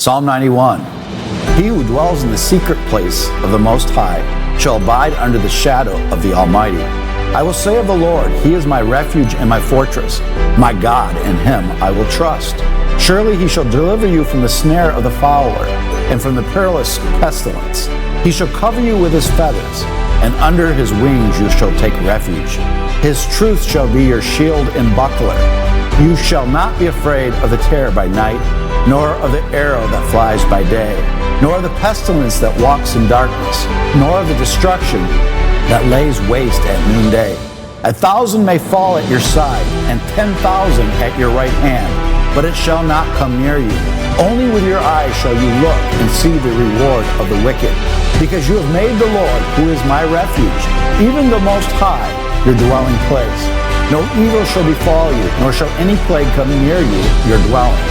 Psalm 91. He who dwells in the secret place of the Most High shall abide under the shadow of the Almighty. I will say of the Lord, He is my refuge and my fortress. My God, in Him I will trust. Surely He shall deliver you from the snare of the fowler and from the perilous pestilence. He shall cover you with His feathers, and under His wings you shall take refuge. His truth shall be your shield and buckler. You shall not be afraid of the terror by night, nor of the arrow that flies by day, nor of the pestilence that walks in darkness, nor of the destruction that lays waste at noonday. 1,000 may fall at your side, and 10,000 at your right hand, but it shall not come near you. Only with your eyes shall you look and see the reward of the wicked. Because you have made the Lord, who is my refuge, even the Most High, your dwelling place. No evil shall befall you, nor shall any plague come near you, your dwelling.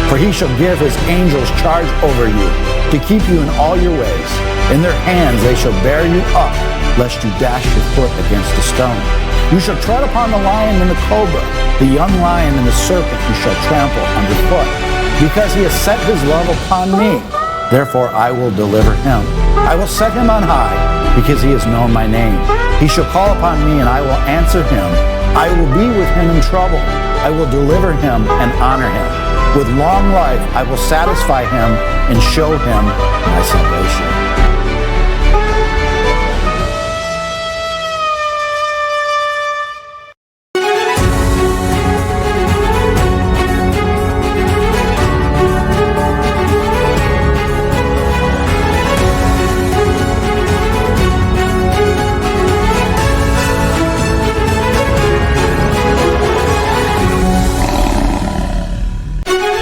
For He shall give His angels charge over you, to keep you in all your ways. In their hands they shall bear you up, lest you dash your foot against a stone. You shall tread upon the lion and the cobra, the young lion and the serpent you shall trample underfoot. Because He has set His love upon me, therefore I will deliver him. I will set him on high, because he has known my name. He shall call upon me, and I will answer him. I will be with him in trouble. I will deliver him and honor him. With long life I will satisfy him and show him my salvation.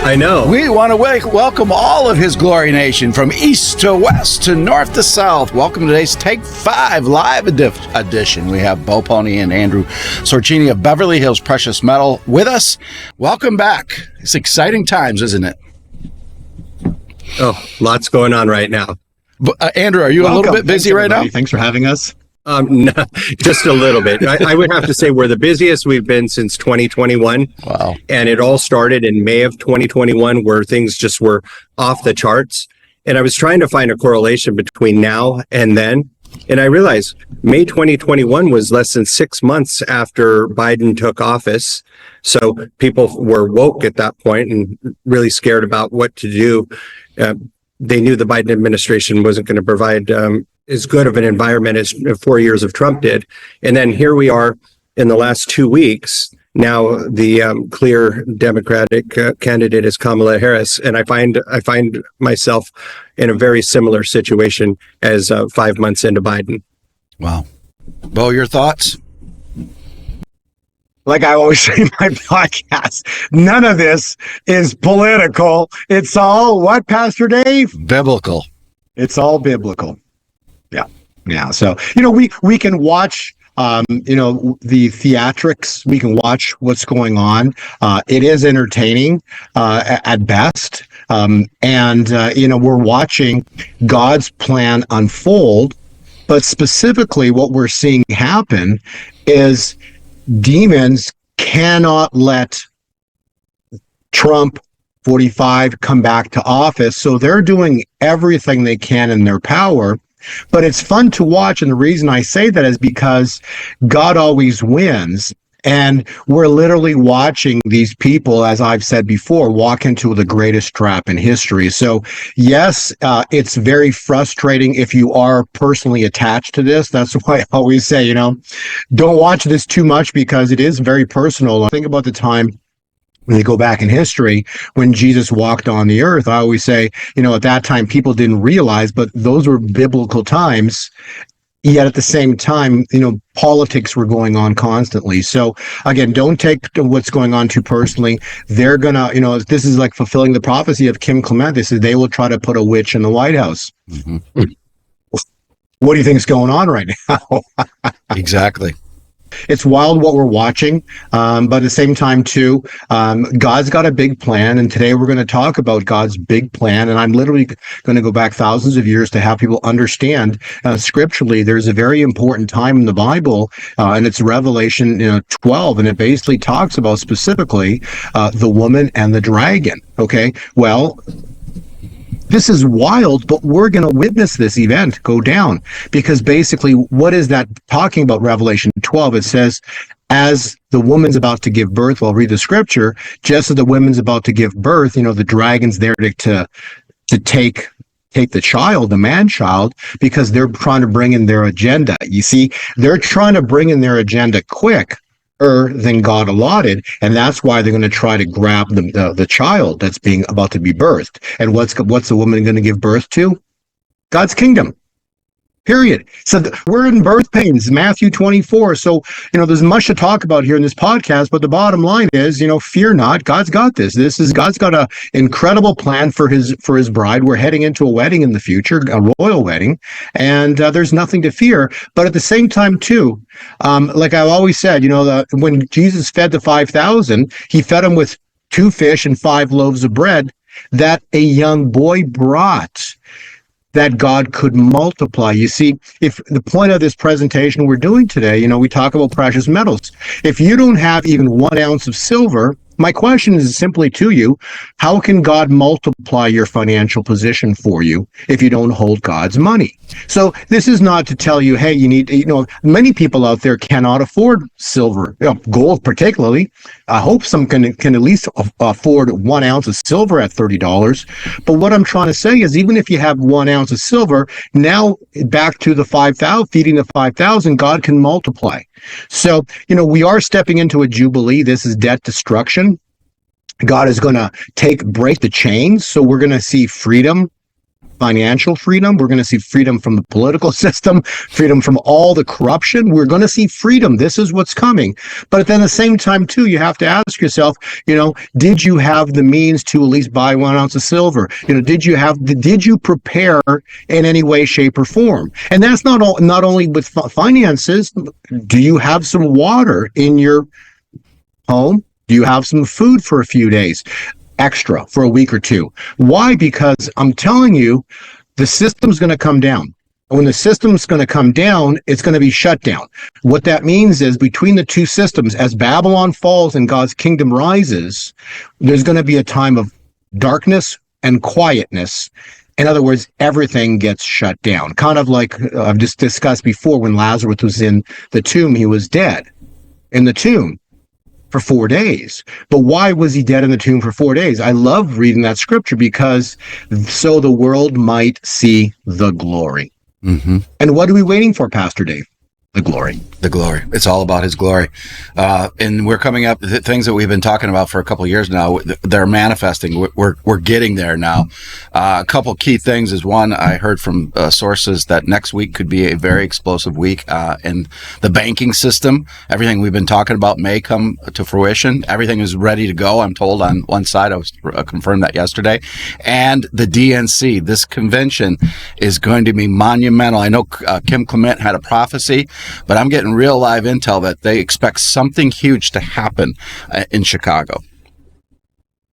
I know. We want to welcome all of His Glory Nation from east to west to north to south. Welcome to today's Take 5 live edition. We have Bo Pony and Andrew Sorcini of Beverly Hills Precious Metal with us. Welcome back. It's exciting times, isn't it? Oh, lots going on right now. Andrew, are you a little bit busy right now? Thanks for having us. No, just a little bit. I would have to say we're the busiest we've been since 2021. Wow. And it all started in May of 2021 where things just were off the charts. And I was trying to find a correlation between now and then. And I realized May 2021 was less than 6 months after Biden took office. So people were woke at that point and really scared about what to do. They knew the Biden administration wasn't going to provide as good of an environment as 4 years of Trump did. And then here we are in the last 2 weeks. Now the clear Democratic candidate is Kamala Harris. And I find myself in a very similar situation as 5 months into Biden. Wow. Bo, your thoughts? Like I always say in my podcast, none of this is political. It's all what, Pastor Dave? Biblical. It's all biblical. Yeah. So, we can watch, the theatrics. We can watch what's going on. It is entertaining at best. We're watching God's plan unfold. But specifically what we're seeing happen is demons cannot let Trump 45 come back to office. So they're doing everything they can in their power. But it's fun to watch, and the reason I say that is because God always wins, and we're literally watching these people, as I've said before, walk into the greatest trap in history. So, yes, it's very frustrating if you are personally attached to this. That's why I always say, don't watch this too much because it is very personal. Think about the time when you go back in history, when Jesus walked on the earth. I always say, at that time, people didn't realize, but those were biblical times. Yet at the same time, politics were going on constantly. So again, don't take what's going on too personally. They're gonna, this is like fulfilling the prophecy of Kim Clement. They said they will try to put a witch in the White House. Mm-hmm. What do you think is going on right now? Exactly. It's wild what we're watching, but at the same time, too, God's got a big plan, and today we're going to talk about God's big plan, and I'm literally going to go back thousands of years to have people understand scripturally there's a very important time in the Bible, and it's Revelation 12, and it basically talks about specifically the woman and the dragon, okay? Well, This is wild, but we're going to witness this event go down, because basically what is that talking about? Revelation 12, it says, as the woman's about to give birth, well, I'll read the scripture, just as the woman's about to give birth, the dragon's there to take the child, the man-child, because they're trying to bring in their agenda. You see, they're trying to bring in their agenda quicker than God allotted, and that's why they're going to try to grab the child that's being about to be birthed. And what's the woman going to give birth to? God's kingdom. Period. So we're in birth pains, Matthew 24. So, there's much to talk about here in this podcast, but the bottom line is, fear not. God's got this. God's got an incredible plan for his bride. We're heading into a wedding in the future, a royal wedding, and there's nothing to fear. But at the same time, too, like I've always said, when Jesus fed the 5,000, he fed them with 2 fish and 5 loaves of bread that a young boy brought, that God could multiply. You see, if the point of this presentation we're doing today, we talk about precious metals. If you don't have even 1 ounce of silver, my question is simply to you, how can God multiply your financial position for you if you don't hold God's money? So this is not to tell you, hey, you need, many people out there cannot afford silver, gold particularly. I hope some can at least afford 1 ounce of silver at $30. But what I'm trying to say is, even if you have 1 ounce of silver, now back to the 5,000, feeding the 5,000, God can multiply. So, we are stepping into a jubilee. This is debt destruction. God is going to break the chains. So we're going to see freedom, financial freedom. We're going to see freedom from the political system, freedom from all the corruption. We're going to see freedom. This is what's coming. But then at the same time, too, you have to ask yourself, did you have the means to at least buy 1 ounce of silver? Did you prepare in any way, shape, or form? And that's not only with finances. Do you have some water in your home? Do you have some food for a few days? Extra for a week or two. Why? Because I'm telling you, the system's going to come down. When the system's going to come down, it's going to be shut down. What that means is, between the two systems, as Babylon falls and God's kingdom rises, there's going to be a time of darkness and quietness. In other words, everything gets shut down. Kind of like I've just discussed before, when Lazarus was in the tomb, he was dead in the tomb for 4 days. But why was he dead in the tomb for 4 days? I love reading that scripture, because so the world might see the glory. Mm-hmm. And what are we waiting for, Pastor Dave? The glory. The glory. It's all about his glory. And we're coming up, things that we've been talking about for a couple of years now, they're manifesting. We're getting there now. A couple key things is, one, I heard from sources that next week could be a very explosive week in the banking system. Everything we've been talking about may come to fruition. Everything is ready to go, I'm told, on one side. I was confirmed that yesterday. And the DNC, this convention is going to be monumental. I know Kim Clement had a prophecy, but I'm getting real live intel that they expect something huge to happen in Chicago.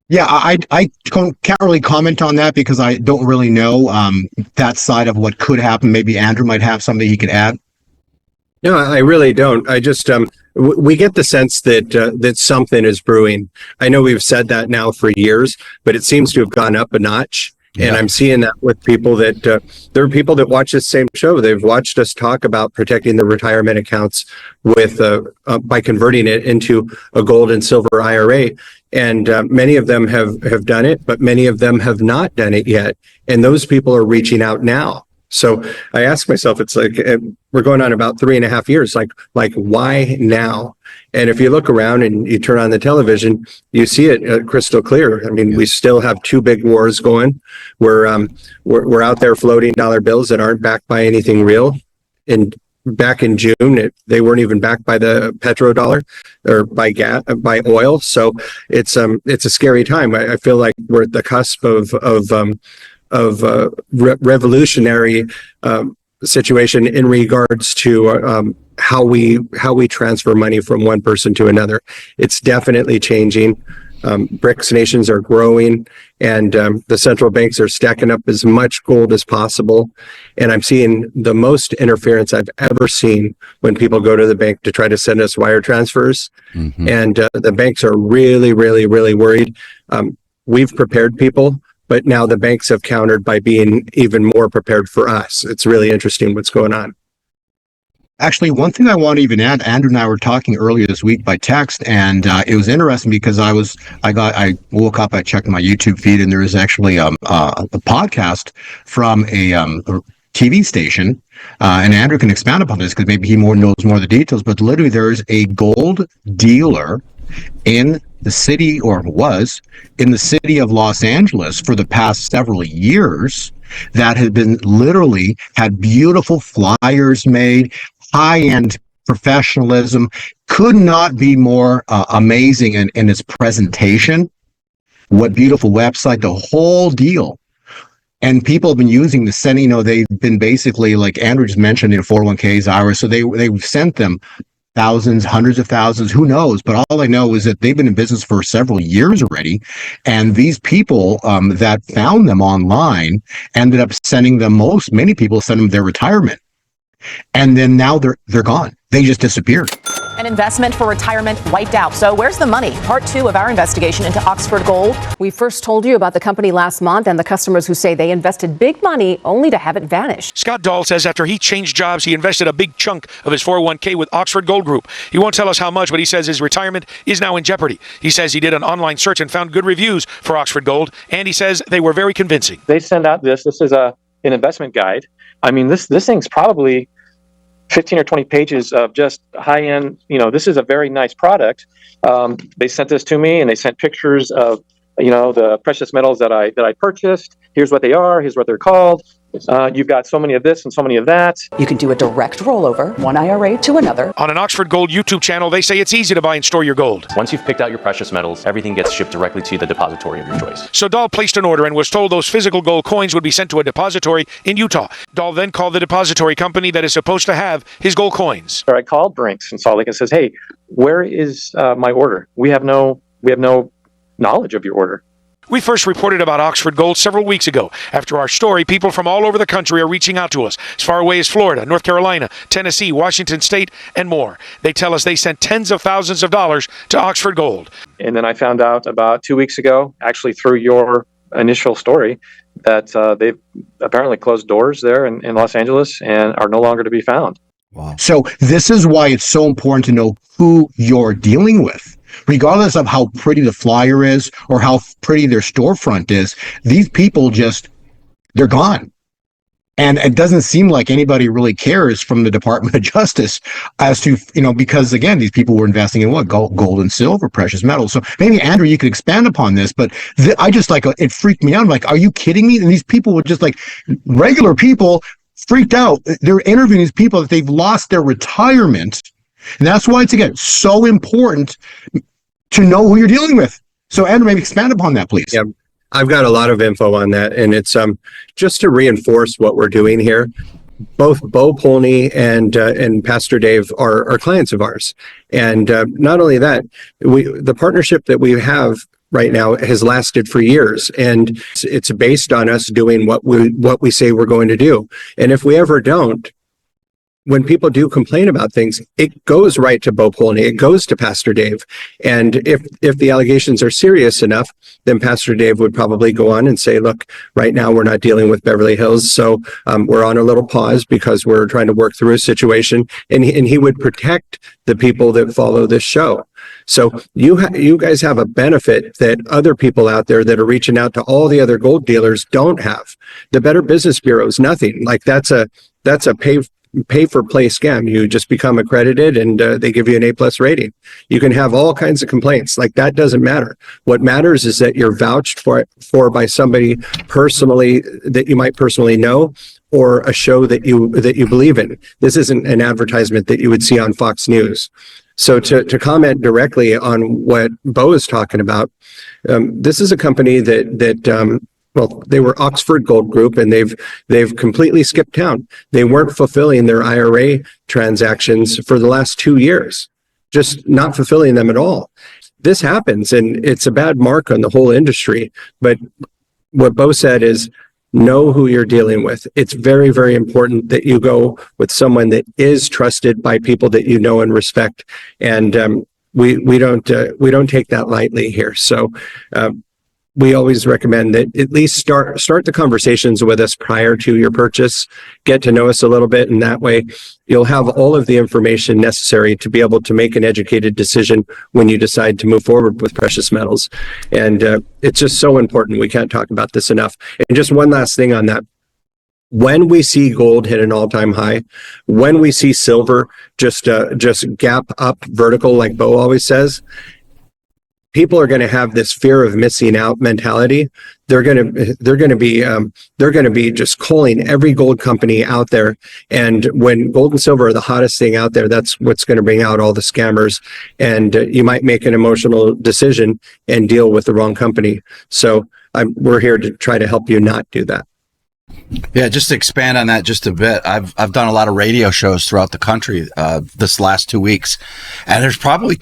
Yeah, I can't really comment on that, because I don't really know that side of what could happen. Maybe Andrew might have something he could add. No, I really don't. I just we get the sense that something is brewing. I know we've said that now for years, but it seems to have gone up a notch. And I'm seeing that with people that there are people that watch this same show. They've watched us talk about protecting the retirement accounts with by converting it into a gold and silver IRA. And many of them have done it, but many of them have not done it yet. And those people are reaching out now. So I ask myself, it's like we're going on about 3.5 years. Like why now? And if you look around and you turn on the television, you see it crystal clear. I mean, we still have 2 big wars going. We're out there floating dollar bills that aren't backed by anything real. And back in June, they weren't even backed by the petrodollar or by gas, by oil. So it's a scary time. I feel like we're at the cusp of revolutionary situation in regards to how we transfer money from one person to another. It's definitely changing. Brics nations are growing, and the central banks are stacking up as much gold as possible. And I'm seeing the most interference I've ever seen when people go to the bank to try to send us wire transfers. Mm-hmm. And the banks are really, really, really worried. We've prepared people but now the banks have countered by being even more prepared for us. It's really interesting what's going on. Actually, one thing I want to even add, Andrew and I were talking earlier this week by text, and it was interesting because I woke up, I checked my YouTube feed, and there is actually a podcast from a TV station, and Andrew can expand upon this because maybe he knows more of the details, but literally there is a gold dealer in the city, or was in the city of Los Angeles for the past several years, that had been literally had beautiful flyers made, high-end professionalism, could not be more amazing in its presentation. What beautiful website, the whole deal. And people have been using the sending, they've been basically, like Andrew just mentioned, 401ks, IRAs, so they've sent them thousands, hundreds of thousands, who knows? But all I know is that they've been in business for several years already. And these people that found them online ended up sending them, many people sent them their retirement. And then now they're gone. They just disappeared. An investment for retirement wiped out. So where's the money? Part 2 of our investigation into Oxford Gold. We first told you about the company last month and the customers who say they invested big money only to have it vanish. Scott Dahl says after he changed jobs, he invested a big chunk of his 401k with Oxford Gold Group. He won't tell us how much, but he says his retirement is now in jeopardy. He says he did an online search and found good reviews for Oxford Gold, and he says they were very convincing. They send out this is an investment guide. I mean, this thing's probably 15 or 20 pages of just high-end, this is a very nice product. They sent this to me, and they sent pictures of, the precious metals that I purchased. Here's what they are. Here's what they're called. You've got so many of this and so many of that. You can do a direct rollover, one IRA to another. On an Oxford Gold YouTube channel, they say it's easy to buy and store your gold. Once you've picked out your precious metals, everything gets shipped directly to the depository of your choice. So Dahl placed an order and was told those physical gold coins would be sent to a depository in Utah. Dahl then called the depository company that is supposed to have his gold coins. So I called Brics in Salt Lake and says, hey, where is my order? We have no knowledge of your order. We first reported about Oxford Gold several weeks ago. After our story, people from all over the country are reaching out to us, as far away as Florida, North Carolina, Tennessee, Washington State, and more. They tell us they sent tens of thousands of dollars to Oxford Gold. And then I found out about 2 weeks ago, actually through your initial story, that they've apparently closed doors there in Los Angeles and are no longer to be found. Wow. So this is why it's so important to know who you're dealing with. Regardless of how pretty the flyer is or how pretty their storefront is, these people they're gone. And it doesn't seem like anybody really cares from the Department of Justice as to, because again, these people were investing in what? Gold and silver, precious metals. So maybe, Andrew, you could expand upon this, but I just it freaked me out. I'm like, are you kidding me? And these people were just regular people freaked out. They're interviewing these people that they've lost their retirement. And that's why it's, again, so important to know who you're dealing with. So, Andrew, maybe expand upon that, please. Yeah, I've got a lot of info on that. And it's just to reinforce what we're doing here. Both Bo Polney and Pastor Dave are clients of ours. And not only that, the partnership that we have right now has lasted for years, and it's based on us doing what we say we're going to do. And if we ever don't, when people do complain about things, it goes right to Bo Polney, it goes to Pastor Dave. And if the allegations are serious enough, then Pastor Dave would probably go on and say, look, right now we're not dealing with Beverly Hills, so we're on a little pause because we're trying to work through a situation. And he would protect the people that follow this show. So you guys have a benefit that other people out there that are reaching out to all the other gold dealers don't have. The Better Business Bureau is nothing. That's a pay for play scam. You just become accredited and they give you an A+ rating. You can have all kinds of complaints. That doesn't matter. What matters is that you're vouched for by somebody personally that you might personally know, or a show that you believe in. This isn't an advertisement that you would see on Fox News. So to comment directly on what Bo is talking about, this is a company that they were Oxford Gold Group, and they've completely skipped town. They weren't fulfilling their IRA transactions for the last 2 years, just not fulfilling them at all. This happens, and it's a bad mark on the whole industry. But what Bo said is, know who you're dealing with. It's very, very important that you go with someone that is trusted by people that you know and respect. And we don't take that lightly here. So we always recommend that at least start the conversations with us prior to your purchase, get to know us a little bit, and that way you'll have all of the information necessary to be able to make an educated decision when you decide to move forward with precious metals. And it's just so important. We can't talk about this enough. And just one last thing on that. When we see gold hit an all-time high, when we see silver just gap up vertical, like Bo always says, people are going to have this fear of missing out mentality. They're going to be just calling every gold company out there. And when gold and silver are the hottest thing out there, that's what's going to bring out all the scammers. And you might make an emotional decision and deal with the wrong company. So we're here to try to help you not do that. Yeah, just to expand on that just a bit, I've done a lot of radio shows throughout the country this last 2 weeks, and there's probably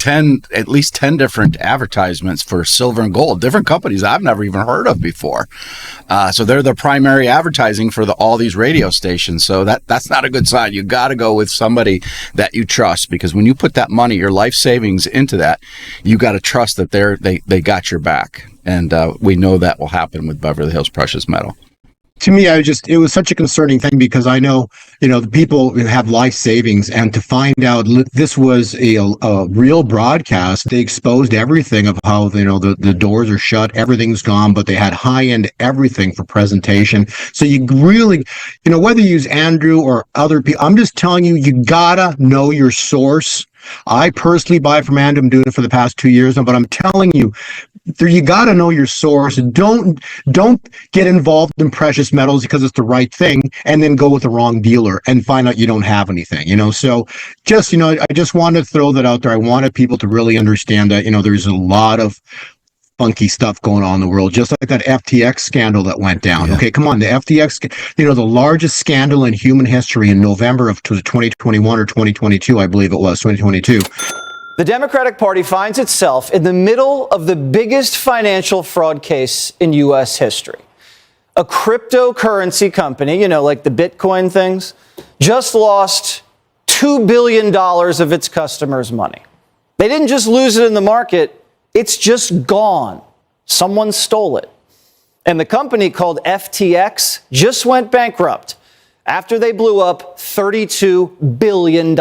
at least 10 different advertisements for silver and gold, different companies I've never even heard of before. So they're the primary advertising for all these radio stations. So that's not a good sign. You got to go with somebody that you trust, because when you put that money, your life savings into that, you got to trust that they got your back. And we know that will happen with Beverly Hills Precious Metal. To me, it was such a concerning thing, because I know, the people have life savings, and to find out this was a real broadcast, they exposed everything of how, the doors are shut, everything's gone, but they had high-end everything for presentation. So you really, whether you use Andrew or other people, I'm just telling you, you gotta know your source. I personally buy from Andrew. I'm doing it for the past 2 years now, but I'm telling you, you got to know your source. Don't get involved in precious metals because it's the right thing, and then go with the wrong dealer and find out you don't have anything. So just I just wanted to throw that out there. I wanted people to really understand that there's a lot of funky stuff going on in the world, just like that FTX scandal that went down. Yeah. Okay, come on, the FTX, the largest scandal in human history in November of 2021 or 2022, I believe it was 2022. The Democratic Party finds itself in the middle of the biggest financial fraud case in U.S. history. A cryptocurrency company, like the Bitcoin things, just lost $2 billion of its customers' money. They didn't just lose it in the market, it's just gone. Someone stole it. And the company called FTX just went bankrupt after they blew up $32 billion.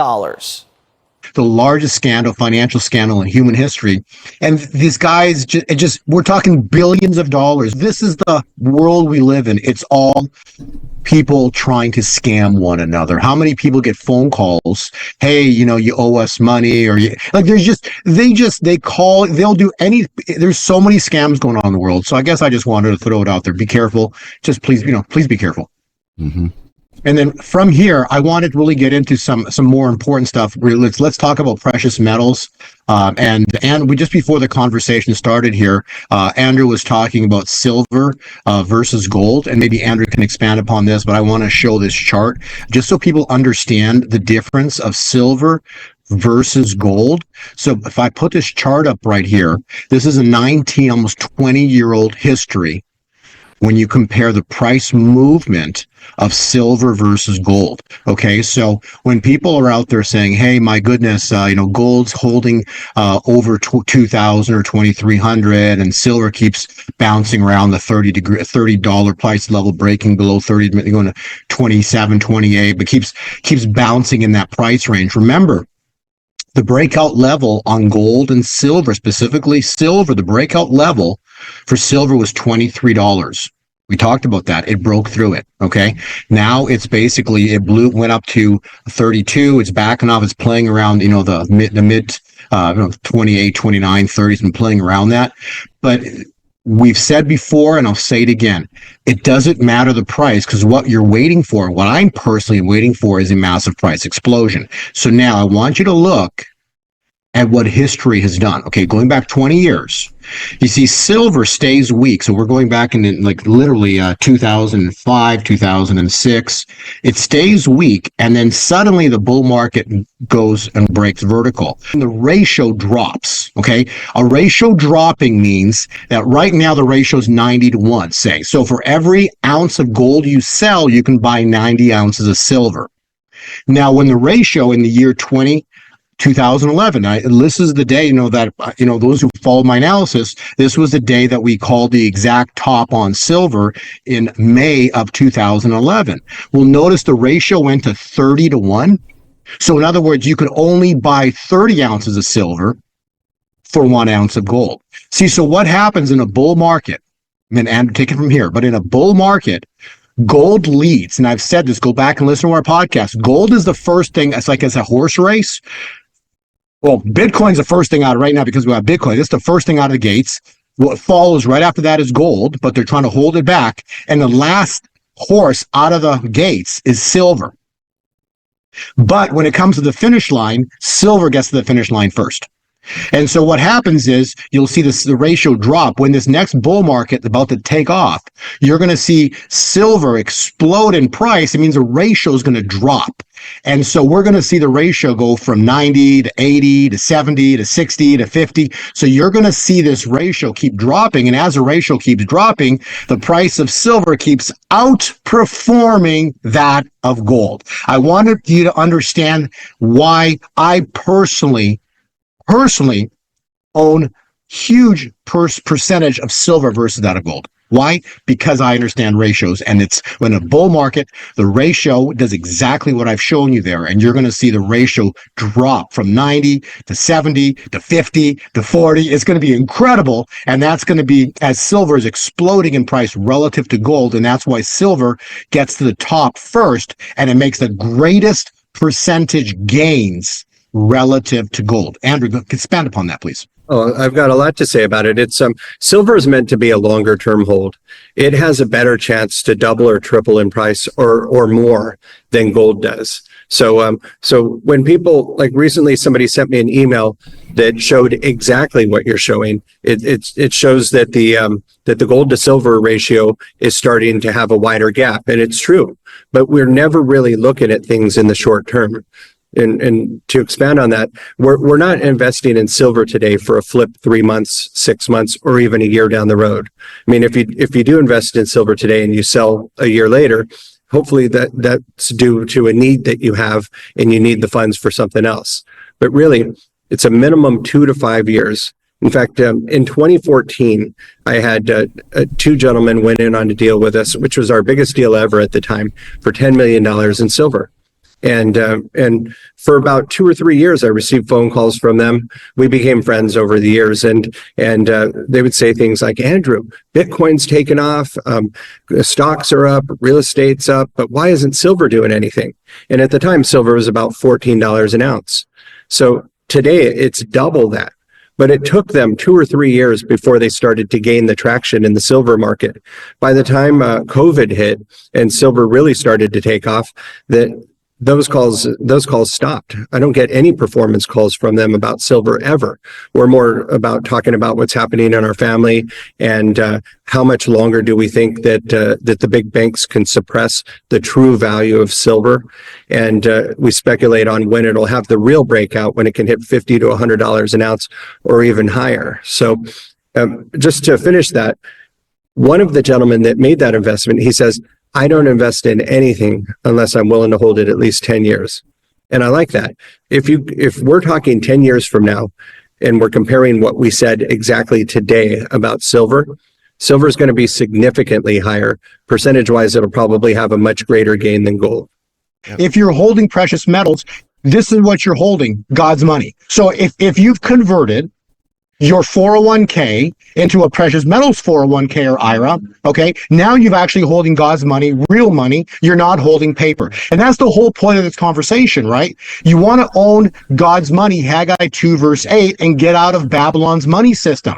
The largest financial scandal in human history. And these guys, we're talking billions of dollars. This is the world we live in. It's all people trying to scam one another. How many people get phone calls? Hey, you owe us money, or they'll do any, there's so many scams going on in the world. So I guess I just wanted to throw it out there. Be careful. Just please be careful. Mm-hmm. And then from here, I wanted to really get into some more important stuff. Let's talk about precious metals. And we just before the conversation started here, Andrew was talking about silver versus gold, and maybe Andrew can expand upon this. But I want to show this chart just so people understand the difference of silver versus gold. So if I put this chart up right here, this is a 19, almost 20-year-old history when you compare the price movement of silver versus gold. Okay, so when people are out there saying, hey, my goodness, gold's holding over 2,000 or 2,300, and silver keeps bouncing around the $30 price level, breaking below 30, going to 27, 28, but keeps bouncing in that price range. Remember, the breakout level on gold and silver, specifically silver, the breakout level for silver was $23. We talked about that. It broke through it. Okay. Now it's basically, went up to 32. It's backing off. It's playing around, the mid 28, 29, 30. It's been playing around that. But we've said before, and I'll say it again, it doesn't matter the price, because what you're waiting for, what I'm personally waiting for, is a massive price explosion. So now I want you to look at what history has done. Okay, going back 20 years, you see silver stays weak. So we're going back into literally 2005, 2006. It stays weak, and then suddenly the bull market goes and breaks vertical. And the ratio drops. Okay, a ratio dropping means that right now the ratio is 90-1, say. So for every ounce of gold you sell, you can buy 90 ounces of silver. Now, when the ratio in the year 2011. This is the day, that, those who followed my analysis, this was the day that we called the exact top on silver in May of 2011. Well, notice the ratio went to 30-1. So in other words, you could only buy 30 ounces of silver for 1 ounce of gold. See, so what happens in a bull market, and take it from here, but in a bull market, gold leads. And I've said this, go back and listen to our podcast. Gold is the first thing. It's like it's a horse race. Well, Bitcoin's the first thing out right now because we have Bitcoin. It's the first thing out of the gates. What follows right after that is gold, but they're trying to hold it back. And the last horse out of the gates is silver. But when it comes to the finish line, silver gets to the finish line first. And so what happens is you'll see the ratio drop. When this next bull market is about to take off, you're going to see silver explode in price. It means the ratio is going to drop. And so we're going to see the ratio go from 90 to 80 to 70 to 60 to 50. So you're going to see this ratio keep dropping. And as the ratio keeps dropping, the price of silver keeps outperforming that of gold. I wanted you to understand why I personally own huge percentage of silver versus that of gold. Why? Because I understand ratios, and it's when a bull market, the ratio does exactly what I've shown you there, and you're going to see the ratio drop from 90 to 70 to 50 to 40. It's going to be incredible, and that's going to be as silver is exploding in price relative to gold, and that's why silver gets to the top first, and it makes the greatest percentage gains relative to gold. Andrew, expand upon that, please. Oh, I've got a lot to say about it. It's silver is meant to be a longer term hold. It has a better chance to double or triple in price or more than gold does. So when people, like recently somebody sent me an email that showed exactly what you're showing. It shows that the gold to silver ratio is starting to have a wider gap, and it's true. But we're never really looking at things in the short term. And to expand on that, we're not investing in silver today for a flip 3 months, 6 months, or even a year down the road. I mean, if you do invest in silver today and you sell a year later, hopefully that's due to a need that you have and you need the funds for something else. But really, it's a minimum 2 to 5 years. In fact, in 2014, I had two gentlemen went in on a deal with us, which was our biggest deal ever at the time, for $10 million in silver. And for about 2 or 3 years, I received phone calls from them. We became friends over the years, and they would say things like, Andrew, Bitcoin's taken off, stocks are up, real estate's up, but why isn't silver doing anything? And at the time, silver was about $14 an ounce. So today it's double that. But it took them 2 or 3 years before they started to gain the traction in the silver market. By the time COVID hit and silver really started to take off, those calls stopped. I don't get any performance calls from them about silver ever. We're more about talking about what's happening in our family and how much longer do we think that the big banks can suppress the true value of silver. And we speculate on when it'll have the real breakout, when it can hit $50 to $100 an ounce or even higher. So just to finish that, one of the gentlemen that made that investment, he says, I don't invest in anything unless I'm willing to hold it at least 10 years. And I like that. If we're talking 10 years from now and we're comparing what we said exactly today about silver is going to be significantly higher. Percentage-wise, it'll probably have a much greater gain than gold. If you're holding precious metals, this is what you're holding, God's money. So if you've converted your 401k into a precious metals 401k or IRA, okay, now you've actually holding God's money, real money. You're not holding paper. And that's the whole point of this conversation, right? You want to own God's money, Haggai 2 verse 8, and get out of Babylon's money system.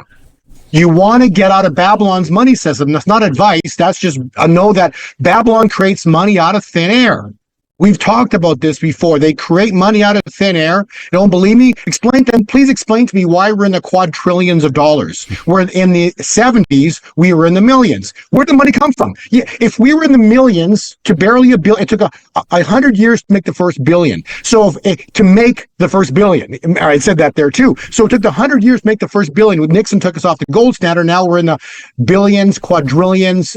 You want to get out of Babylon's money system. That's not advice. That's just know that Babylon creates money out of thin air. We've talked about this before. They create money out of thin air. You don't believe me? Please explain to me why we're in the quadrillions of dollars. Where in the 70s, we were in the millions. Where'd the money come from? Yeah, if we were in the millions to barely a billion, it took 100 years to make the first billion. So to make the first billion, I said that there too. So it took 100 years to make the first billion. When Nixon took us off the gold standard, now we're in the billions, quadrillions.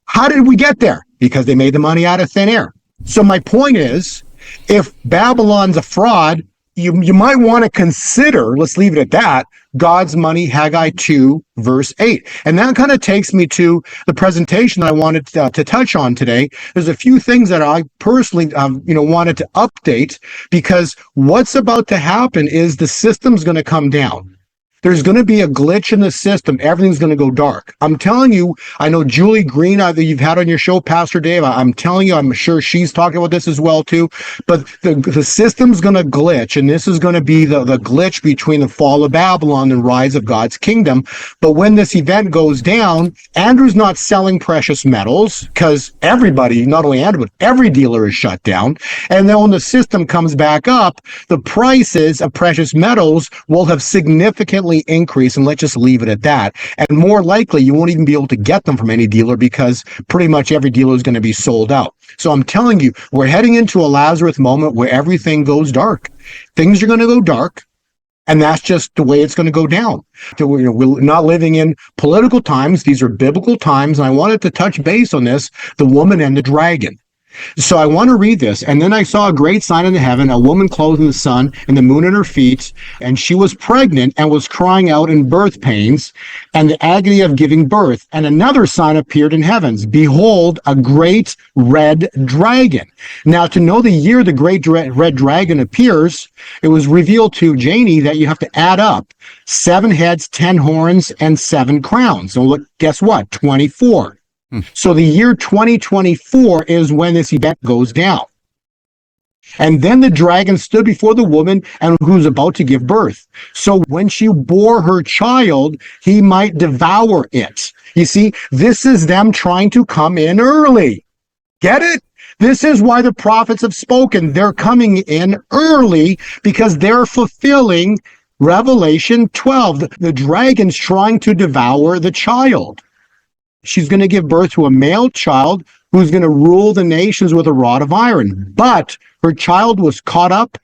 How did we get there? Because they made the money out of thin air. So my point is, if Babylon's a fraud, you might want to consider, let's leave it at that, God's money, Haggai 2, verse 8. And that kind of takes me to the presentation I wanted to touch on today. There's a few things that I personally, wanted to update, because what's about to happen is the system's going to come down. There's going to be a glitch in the system. Everything's going to go dark. I'm telling you, I know Julie Green, that you've had on your show, Pastor Dave. I'm telling you, I'm sure she's talking about this as well, too. But the system's going to glitch, and this is going to be the glitch between the fall of Babylon and rise of God's kingdom. But when this event goes down, Andrew's not selling precious metals, because everybody, not only Andrew, but every dealer is shut down. And then when the system comes back up, the prices of precious metals will have significantly increase, and let's just leave it at that. And more likely, you won't even be able to get them from any dealer, because pretty much every dealer is going to be sold out. So I'm telling you, we're heading into a Lazarus moment where everything goes dark. Things are going to go dark, and that's just the way it's going to go down. We're not living in political times. These are biblical times, and I wanted to touch base on this, the woman and the dragon. So I want to read this. And then I saw a great sign in the heaven, a woman clothed in the sun and the moon at her feet, and she was pregnant and was crying out in birth pains and the agony of giving birth. And another sign appeared in heavens. Behold, a great red dragon. Now, to know the year the great red dragon appears, it was revealed to Janie that you have to add up 7 heads, 10 horns, and 7 crowns. So guess what? 24. So the year 2024 is when this event goes down. And then the dragon stood before the woman and who was about to give birth. So when she bore her child, he might devour it. You see, this is them trying to come in early. Get it? This is why the prophets have spoken. They're coming in early because they're fulfilling Revelation 12. The dragon's trying to devour the child. She's going to give birth to a male child who's going to rule the nations with a rod of iron. But her child was caught up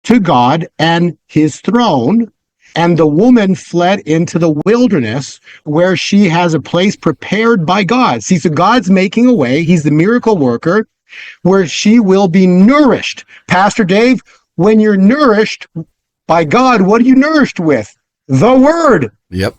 to God and his throne, and the woman fled into the wilderness where she has a place prepared by God. See, so God's making a way. He's the miracle worker where she will be nourished. Pastor Dave, when you're nourished by God, what are you nourished with? The Word. Yep.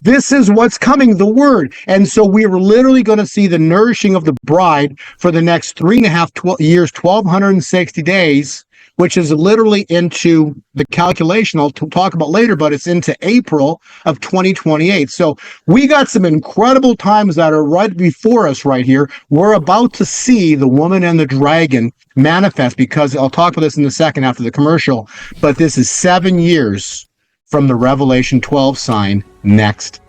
This is what's coming, the Word. And so we're literally going to see the nourishing of the bride for the next 3.5 years, 1,260 days, which is literally into the calculation I'll talk about later, but it's into April of 2028. So we got some incredible times that are right before us right here. We're about to see the woman and the dragon manifest, because I'll talk about this in a second after the commercial, but this is 7 years from the Revelation 12 sign next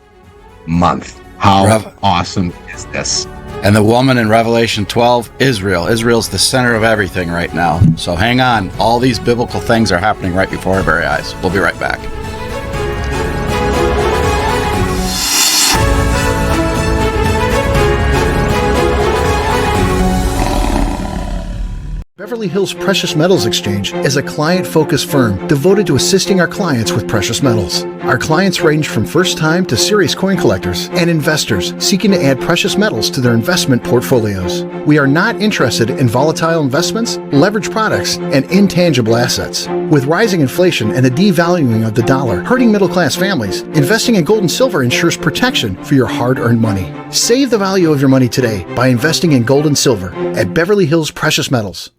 month. How awesome is this? And the woman in Revelation 12, Israel. Israel's the center of everything right now. So hang on. All these biblical things are happening right before our very eyes. We'll be right back. Beverly Hills Precious Metals Exchange is a client-focused firm devoted to assisting our clients with precious metals. Our clients range from first-time to serious coin collectors and investors seeking to add precious metals to their investment portfolios. We are not interested in volatile investments, leveraged products, and intangible assets. With rising inflation and the devaluing of the dollar hurting middle-class families, investing in gold and silver ensures protection for your hard-earned money. Save the value of your money today by investing in gold and silver at Beverly Hills Precious Metals.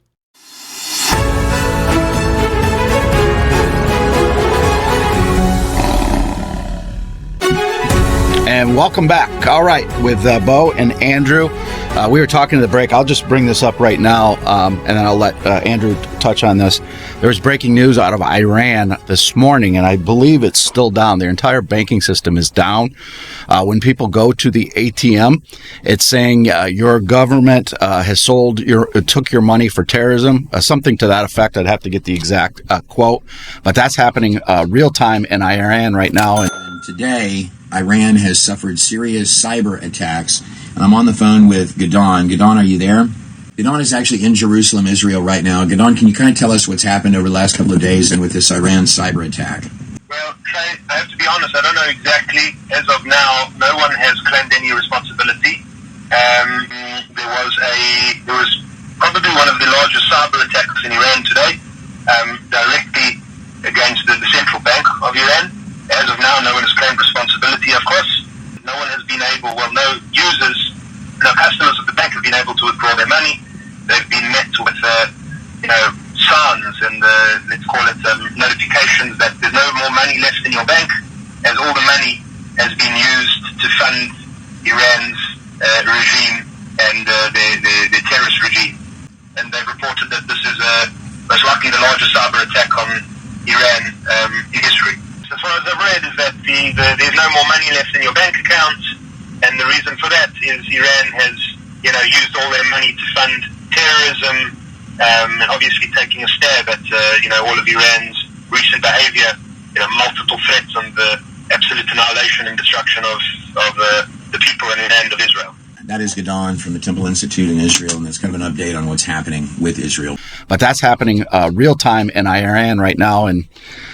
And welcome back. All right, with Bo and Andrew. We were talking to the break. I'll just bring this up right now, and then I'll let Andrew touch on this. There's breaking news out of Iran this morning, and I believe it's still down. Their entire banking system is down. When people go to the ATM, it's saying your government has took your money for terrorism, something to that effect. I'd have to get the exact quote, but that's happening real time in Iran right now. Today, Iran has suffered serious cyber attacks, and I'm on the phone with Gadon. Gadon, are you there? Gadon is actually in Jerusalem, Israel right now. Gadon, can you kind of tell us what's happened over the last couple of days and with this Iran cyber attack? Well, I have to be honest, I don't know exactly. As of now, no one has claimed any responsibility. There was probably one of the largest cyber attacks in Iran today. directly against the central bank of Iran. As of now, no one has claimed responsibility, of course. No one has been able, well, no users, no customers of the bank have been able to withdraw their money. They've been met with, signs and, let's call it, notifications that there's no more money left in your bank, as all the money has been used to fund Iran's regime and their terrorist regime. And they've reported that this is most likely the largest cyber attack on Iran in history. As far as I've read is that there's no more money left in your bank account, and the reason for that is Iran has, used all their money to fund terrorism, and obviously taking a stab at, all of Iran's recent behavior, multiple threats on the absolute annihilation and destruction of the people and the land of Israel. That is Gadon from the Temple Institute in Israel, and that's kind of an update on what's happening with Israel. But that's happening real time in Iran right now, and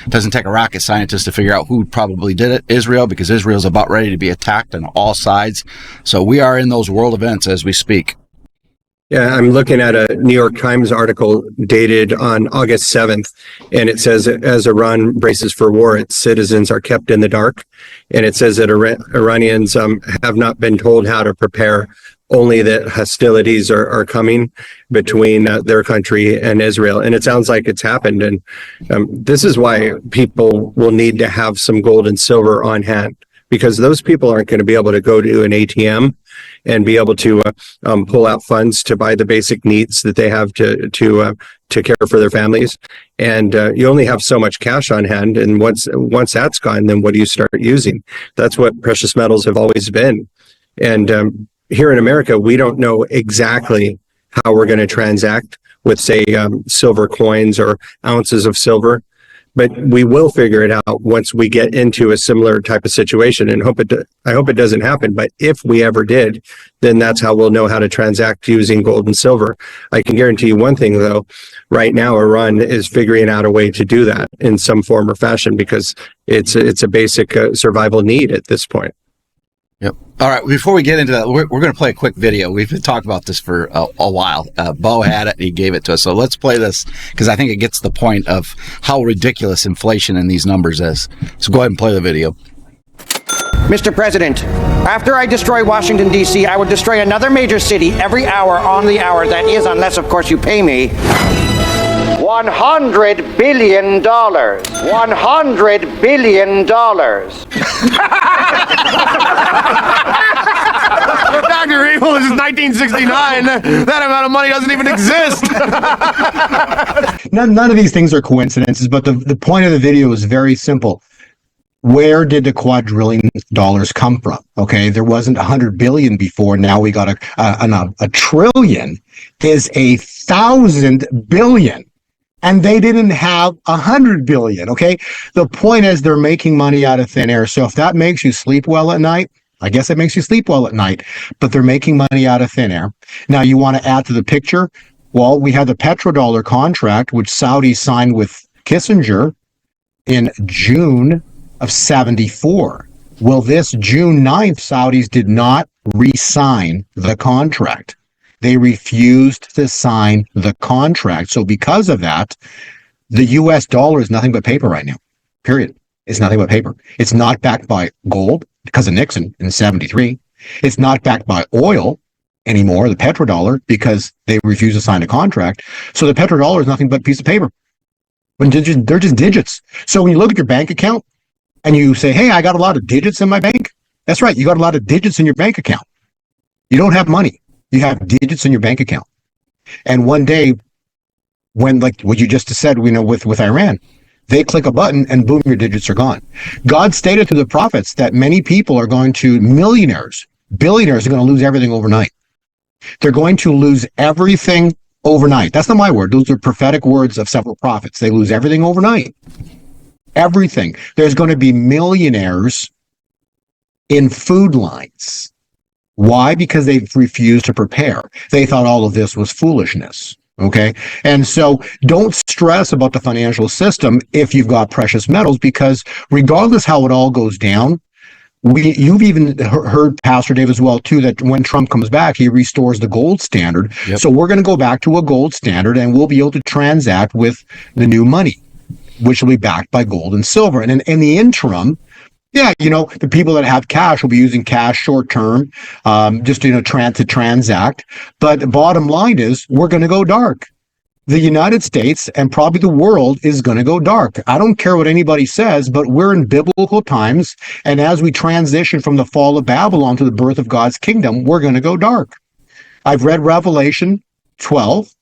it doesn't take a rocket scientist to figure out who probably did it, Israel, because Israel's about ready to be attacked on all sides. So we are in those world events as we speak. Yeah, I'm looking at a New York Times article dated on August 7th, and it says, as Iran braces for war, its citizens are kept in the dark. And it says that Iranians have not been told how to prepare, only that hostilities are coming between their country and Israel. And it sounds like it's happened. And this is why people will need to have some gold and silver on hand, because those people aren't going to be able to go to an ATM and be able to pull out funds to buy the basic needs that they have to care for their families. And you only have so much cash on hand. And once that's gone, then what do you start using? That's what precious metals have always been. And here in America, we don't know exactly how we're going to transact with, say, silver coins or ounces of silver. But we will figure it out once we get into a similar type of situation, and I hope it doesn't happen. But if we ever did, then that's how we'll know how to transact using gold and silver. I can guarantee you one thing, though. Right now, Iran is figuring out a way to do that in some form or fashion, because it's a basic survival need at this point. Yep. All right. Before we get into that, we're going to play a quick video. We've been talking about this for a while. Bo had it. He gave it to us. So let's play this, because I think it gets the point of how ridiculous inflation in these numbers is. So go ahead and play the video. Mr. President, after I destroy Washington, D.C., I would destroy another major city every hour on the hour. That is, unless, of course, you pay me $100 billion. $100 billion. Dr. Evil, this is 1969. That amount of money doesn't even exist. None of these things are coincidences, but the point of the video is very simple. Where did the quadrillion dollars come from? Okay, there wasn't 100 billion before. Now we got a trillion is 1,000 billion. And they didn't have 100 billion. Okay, the point is they're making money out of thin air. So if that makes you sleep well at night, I guess it makes you sleep well at night. But they're making money out of thin air. Now you want to add to the picture? Well, we had the petrodollar contract, which Saudi signed with Kissinger in June of 74. Well, this June 9th, Saudis did not re-sign the contract. They refused to sign the contract. So because of that, the US dollar is nothing but paper right now. Period. It's nothing but paper. It's not backed by gold because of Nixon in 73. It's not backed by oil anymore, the petrodollar, because they refused to sign a contract. So the petrodollar is nothing but a piece of paper. When they're just digits. So when you look at your bank account and you say, hey, I got a lot of digits in my bank. That's right. You got a lot of digits in your bank account. You don't have money. You have digits in your bank account. And one day, when, like what you just said, with Iran, they click a button and boom, your digits are gone. God stated to the prophets that many people are going to, billionaires are going to lose everything overnight. They're going to lose everything overnight. That's not my word. Those are prophetic words of several prophets. They lose everything overnight. Everything. There's going to be millionaires in food lines. Why? Because they refused to prepare. They thought all of this was foolishness. Okay. And so don't stress about the financial system if you've got precious metals, because regardless how it all goes down, You've even heard, Pastor Dave, as well, too, that when Trump comes back, he restores the gold standard. Yep. So we're going to go back to a gold standard, and we'll be able to transact with the new money, which will be backed by gold and silver. And in the interim, yeah, the people that have cash will be using cash short term, just to transact. But the bottom line is, we're going to go dark. The United States and probably the world is going to go dark. I don't care what anybody says, but we're in biblical times. And as we transition from the fall of Babylon to the birth of God's kingdom, we're going to go dark. I've read Revelation 12.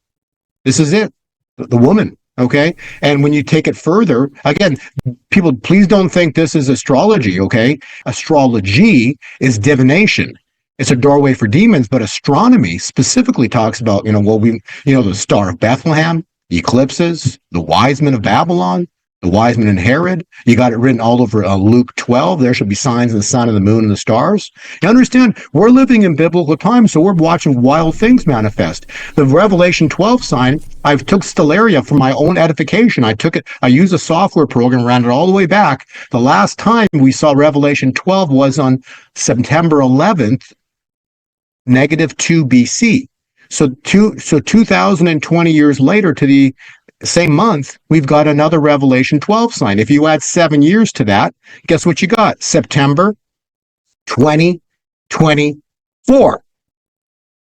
This is it. The woman. Okay. And when you take it further, again, people, please don't think this is astrology. Okay. Astrology is divination. It's a doorway for demons, but astronomy specifically talks about, the Star of Bethlehem, eclipses, the wise men of Babylon, the wise men in Herod. You got it written all over Luke 12. There shall be signs in the sun and the moon and the stars. You understand, we're living in biblical times, so we're watching wild things manifest. The Revelation 12 sign, I took Stellaria for my own edification. I used a software program, ran it all the way back. The last time we saw Revelation 12 was on September 11th, -2 BC. So 2020 years later, to the same month, we've got another Revelation 12 sign. If you add 7 years to that, guess what you got? September 2024.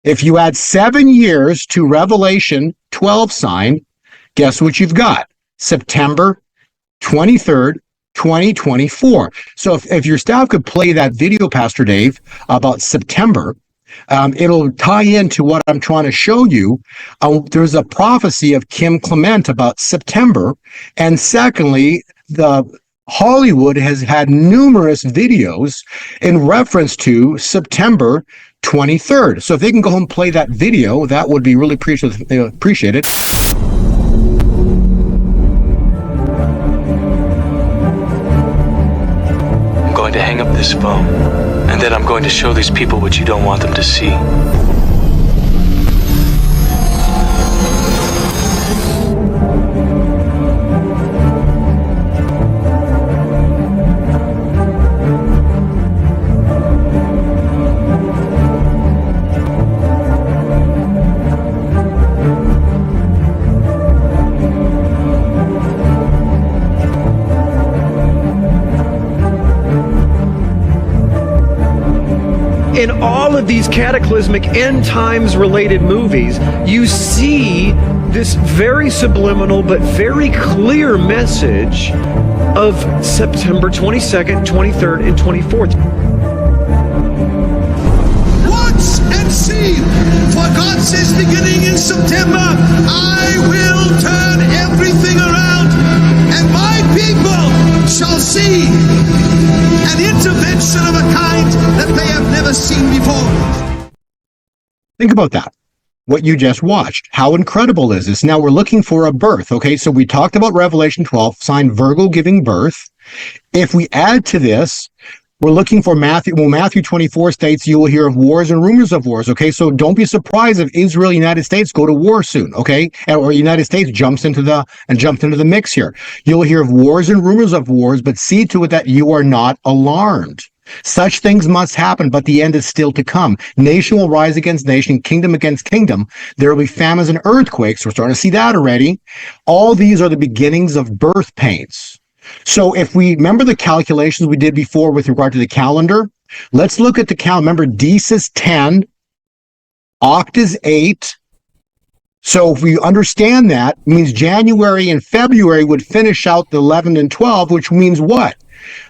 If you add 7 years to Revelation 12 sign, guess what you've got? September 23rd, 2024. So if your staff could play that video, Pastor Dave, about September, it'll tie into what I'm trying to show you. There's a prophecy of Kim Clement about September. And secondly, Hollywood has had numerous videos in reference to September 23rd. So if they can go home and play that video, that would be really appreciated. I'm going to hang up this phone, and then I'm going to show these people what you don't want them to see. In all of these cataclysmic end times related movies, you see this very subliminal but very clear message of September 22nd, 23rd, and 24th. Watch and see, for God says beginning in September, I will turn everything around, and my people shall see an intervention of a kind that they have never seen before. Think about that. What you just watched. How incredible is this? Now we're looking for a birth. Okay, so we talked about Revelation 12, sign Virgo giving birth. If we add to this, we're looking for Matthew. Well, Matthew 24 states you will hear of wars and rumors of wars. Okay, so don't be surprised if Israel, United States go to war soon. Okay, or United States jumps into the mix here. You'll hear of wars and rumors of wars, but see to it that you are not alarmed. Such things must happen, but the end is still to come. Nation will rise against nation, kingdom against kingdom. There will be famines and earthquakes. We're starting to see that already. All these are the beginnings of birth pains. So if we remember the calculations we did before with regard to the calendar, let's look at the calendar. Remember, Dis is 10, Oct is 8. So if we understand that, it means January and February would finish out the 11 and 12, which means what?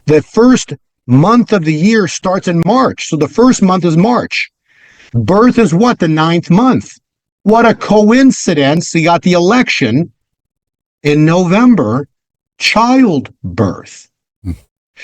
The first month of the year starts in March. So the first month is March. Birth is what? The 9th month. What a coincidence. You got the election in November. Childbirth.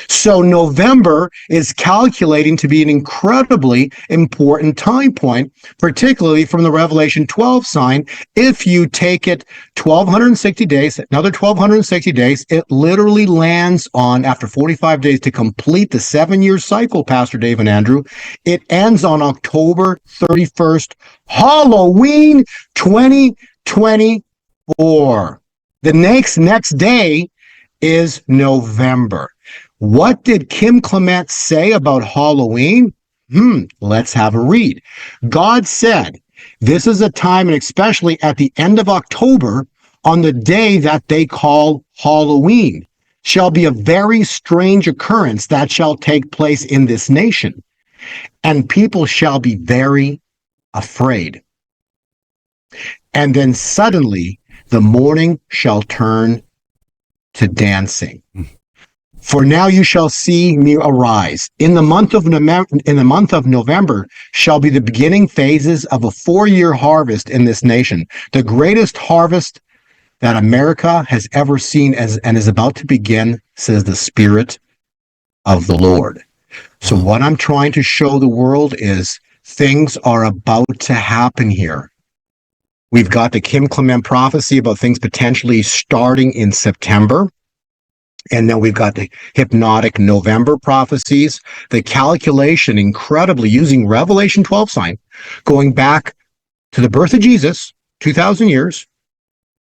So November is calculating to be an incredibly important time point, particularly from the Revelation 12 sign. If you take it 1,260 days, another 1,260 days, it literally lands on, after 45 days to complete the 7-year cycle, Pastor Dave and Andrew, it ends on October 31st, Halloween 2024. The next day is November. What did Kim Clement say about Halloween? Let's have a read. God said, this is a time, and especially at the end of October, on the day that they call Halloween, shall be a very strange occurrence that shall take place in this nation, and people shall be very afraid. And then suddenly the mourning shall turn to dancing. For now you shall see me arise. In the month of November shall be the beginning phases of a 4-year harvest in this nation, the greatest harvest that America has ever seen and is about to begin, says the Spirit of the Lord. So what I'm trying to show the world is things are about to happen here. We've got the Kim Clement prophecy about things potentially starting in September. And then we've got the hypnotic November prophecies, the calculation incredibly using Revelation 12 sign, going back to the birth of Jesus, 2,000 years.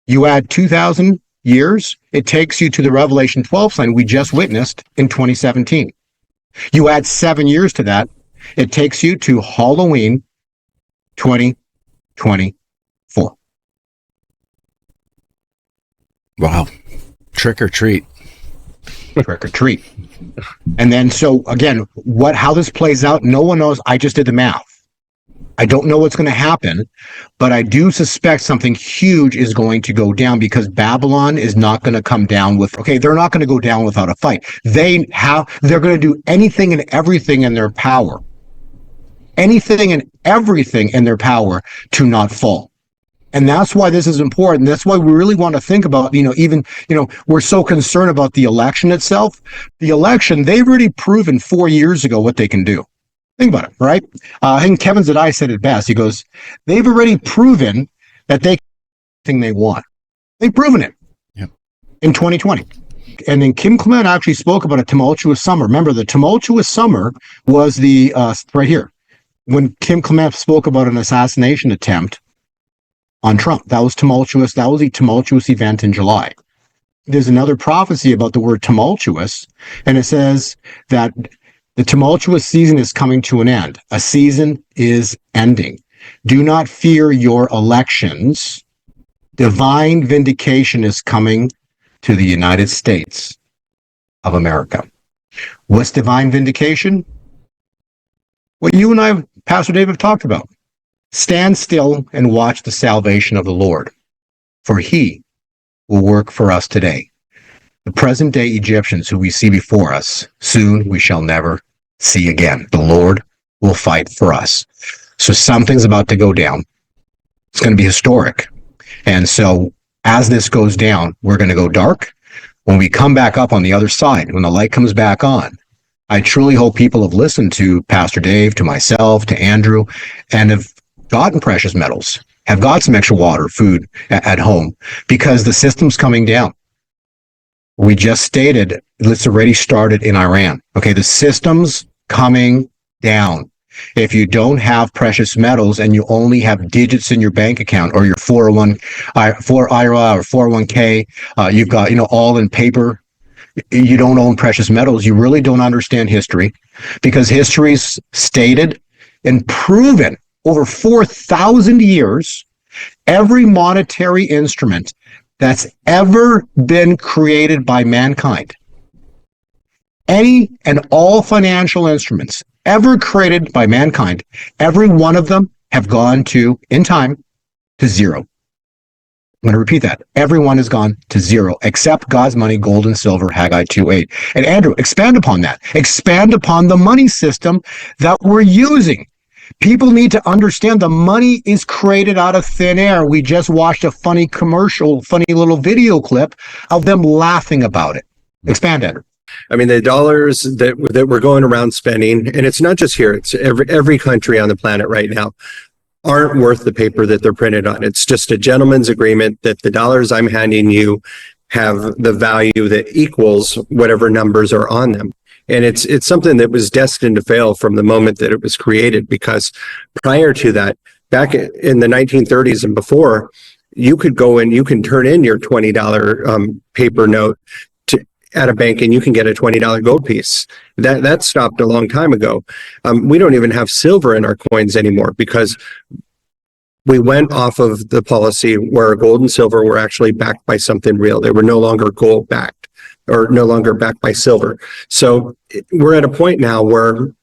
You add 2,000 years, it takes you to the Revelation 12 sign we just witnessed in 2017. You add 7 years to that, it takes you to Halloween 2024. Wow. Trick or treat. Trick or treat. And then, so again, how this plays out, no one knows. I just did the math. I don't know what's going to happen, but I do suspect something huge is going to go down, because Babylon is not going to come down they're not going to go down without a fight. They're going to do anything and everything in their power. Anything and everything in their power to not fall. And that's why this is important. That's why we really want to think about, we're so concerned about the election itself. The election, they've already proven 4 years ago what they can do. Think about it, right? I think Kevin Zadai said it best. He goes, they've already proven that they can do anything they want. They've proven it in 2020. And then Kim Clement actually spoke about a tumultuous summer. Remember, the tumultuous summer was the, right here, when Kim Clement spoke about an assassination attempt on Trump. That was tumultuous. That was a tumultuous event in July. There's another prophecy about the word tumultuous, and it says that the tumultuous season is coming to an end. A season is ending. Do not fear your elections. Divine vindication is coming to the United States of America. What's divine vindication? What you and I, Pastor Dave, have talked about. Stand still and watch the salvation of the Lord, for he will work for us today. The present day Egyptians who we see before us, soon we shall never see again. The Lord will fight for us. So something's about to go down. It's going to be historic. And so as this goes down, we're going to go dark. When we come back up on the other side, when the light comes back on, I truly hope people have listened to Pastor Dave, to myself, to Andrew, and have gotten precious metals, have got some extra water, food at home, because the system's coming down. We just stated it's already started in Iran. Okay, the system's coming down. If you don't have precious metals and you only have digits in your bank account or your 401 IRA or 401k, you've got, all in paper, you don't own precious metals, you really don't understand history, because history's stated and proven over 4,000 years, every monetary instrument that's ever been created by mankind, any and all financial instruments ever created by mankind, every one of them have gone to, in time, to zero. I'm going to repeat that. Everyone has gone to zero, except God's money, gold and silver, Haggai 2:8. And Andrew, expand upon that. Expand upon the money system that we're using. People need to understand the money is created out of thin air. We just watched a funny commercial, funny little video clip of them laughing about it. Expand, Andrew. I mean, the dollars that we're going around spending, and it's not just here, it's every country on the planet right now, aren't worth the paper that they're printed on. It's just a gentleman's agreement that the dollars I'm handing you have the value that equals whatever numbers are on them. And it's something that was destined to fail from the moment that it was created, because prior to that, back in the 1930s and before, you could go and you can turn in your $20 paper note at a bank and you can get a $20 gold piece. That stopped a long time ago. We don't even have silver in our coins anymore because we went off of the policy where gold and silver were actually backed by something real. They were no longer gold backed or no longer backed by silver. So we're at a point now where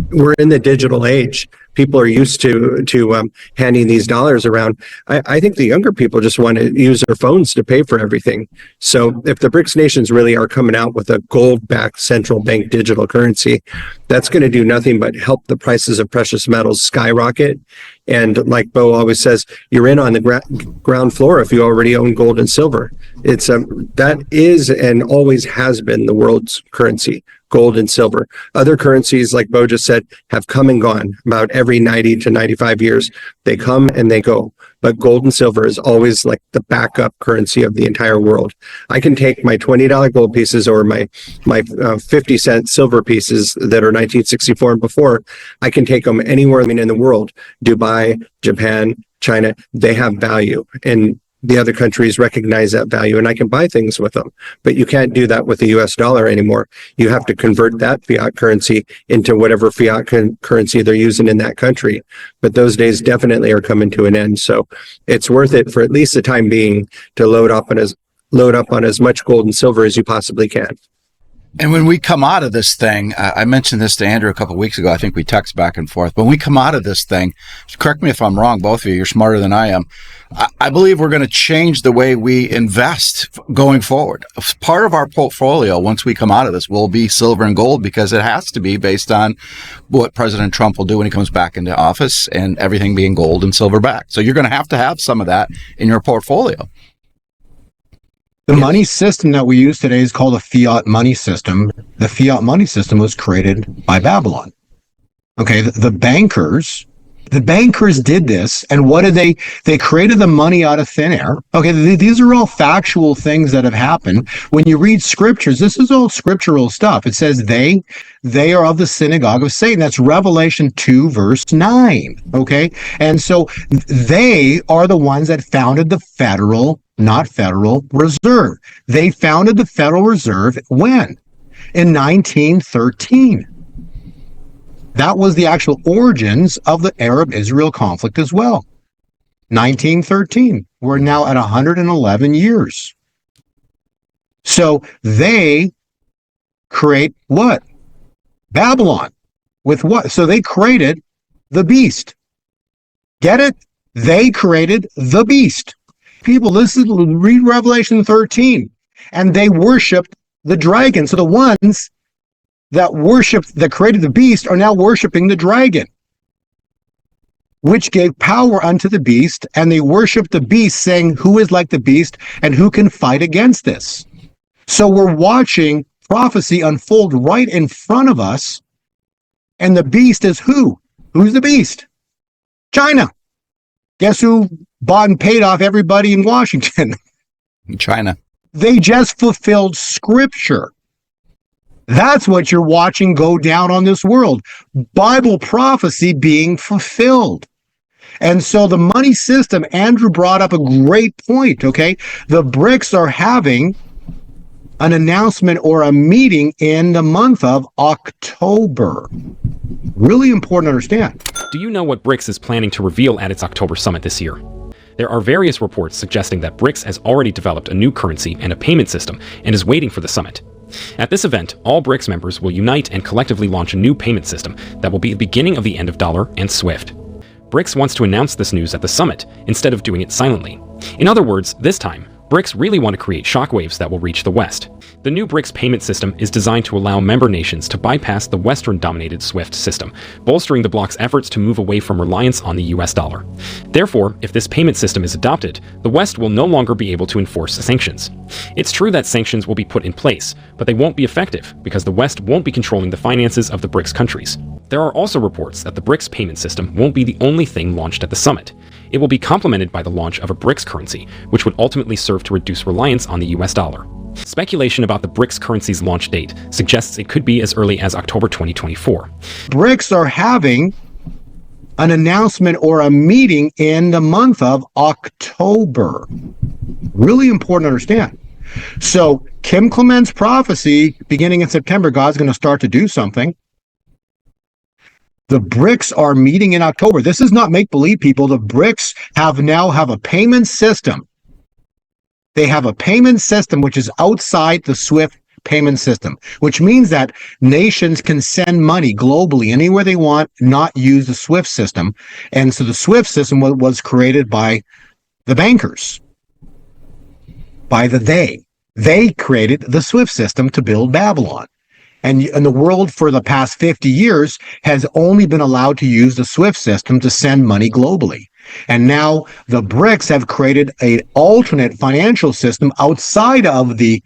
we're in the digital age. People are used to handing these dollars around. I think the younger people just want to use their phones to pay for everything. So if the BRICS nations really are coming out with a gold-backed central bank digital currency, that's going to do nothing but help the prices of precious metals skyrocket. And like Bo always says, you're in on the ground floor if you already own gold and silver. It's that is and always has been the world's currency. Gold and silver. Other currencies, like Bo just said, have come and gone about every 90 to 95 years. They come and they go. But gold and silver is always like the backup currency of the entire world. I can take my $20 gold pieces or my 50-cent silver pieces that are 1964 and before. I can take them anywhere in the world. Dubai, Japan, China, they have value. And the other countries recognize that value, and I can buy things with them. But you can't do that with the US dollar anymore. You have to convert that fiat currency into whatever fiat currency they're using in that country. But those days definitely are coming to an end. So it's worth it for at least the time being to load up on as much gold and silver as you possibly can. And when we come out of this thing, I mentioned this to Andrew a couple of weeks ago. I think we text back and forth. When we come out of this thing, correct me if I'm wrong, both of you, you're smarter than I am. I believe we're going to change the way we invest going forward. Part of our portfolio, once we come out of this, will be silver and gold because it has to be based on what President Trump will do when he comes back into office and everything being gold and silver backed. So you're going to have some of that in your portfolio. The money system that we use today is called a fiat money system. The fiat money system was created by Babylon. Okay, the bankers did this, and what did they? They created the money out of thin air. Okay, these are all factual things that have happened. When you read scriptures, this is all scriptural stuff. It says they are of the synagogue of Satan. That's Revelation 2, verse 9. Okay, and so they are the ones that founded the Federal Reserve. They founded the Federal Reserve when? In 1913. That was the actual origins of the Arab-Israel conflict as well. 1913. We're now at 111 years. So they create what? Babylon. With what? So they created the beast. Get it? They created the beast. People, read Revelation 13, and they worshiped the dragon. So the ones that created the beast are now worshiping the dragon, which gave power unto the beast, and they worship the beast, saying, who is like the beast and who can fight against this? So we're watching prophecy unfold right in front of us, and the beast is who? Who's the beast? China. Guess who bought and paid off everybody in Washington? China. They just fulfilled scripture. That's what you're watching go down on this world. Bible prophecy being fulfilled. And so the money system, Andrew brought up a great point, okay? The BRICS are having an announcement or a meeting in the month of October. Really important to understand. Do you know what BRICS is planning to reveal at its October summit this year? There are various reports suggesting that BRICS has already developed a new currency and a payment system and is waiting for the summit. At this event, all BRICS members will unite and collectively launch a new payment system that will be the beginning of the end of dollar and SWIFT. BRICS wants to announce this news at the summit instead of doing it silently. In other words, this time, BRICS really want to create shockwaves that will reach the West. The new BRICS payment system is designed to allow member nations to bypass the Western-dominated SWIFT system, bolstering the bloc's efforts to move away from reliance on the US dollar. Therefore, if this payment system is adopted, the West will no longer be able to enforce sanctions. It's true that sanctions will be put in place, but they won't be effective because the West won't be controlling the finances of the BRICS countries. There are also reports that the BRICS payment system won't be the only thing launched at the summit. It will be complemented by the launch of a BRICS currency, which would ultimately serve to reduce reliance on the US dollar. Speculation about the BRICS currency's launch date suggests it could be as early as October 2024. BRICS are having an announcement or a meeting in the month of October. Really important to understand. So Kim Clement's prophecy, beginning in September, God's going to start to do something. The Brics are meeting in October. This is not make-believe, people. The Brics now have a payment system. They have a payment system which is outside the SWIFT payment system, which means that nations can send money globally anywhere they want, not use the SWIFT system. And so the SWIFT system was created by the bankers, by they created the SWIFT system to build Babylon. And the world for the past 50 years has only been allowed to use the SWIFT system to send money globally. And now the Brics have created an alternate financial system outside of the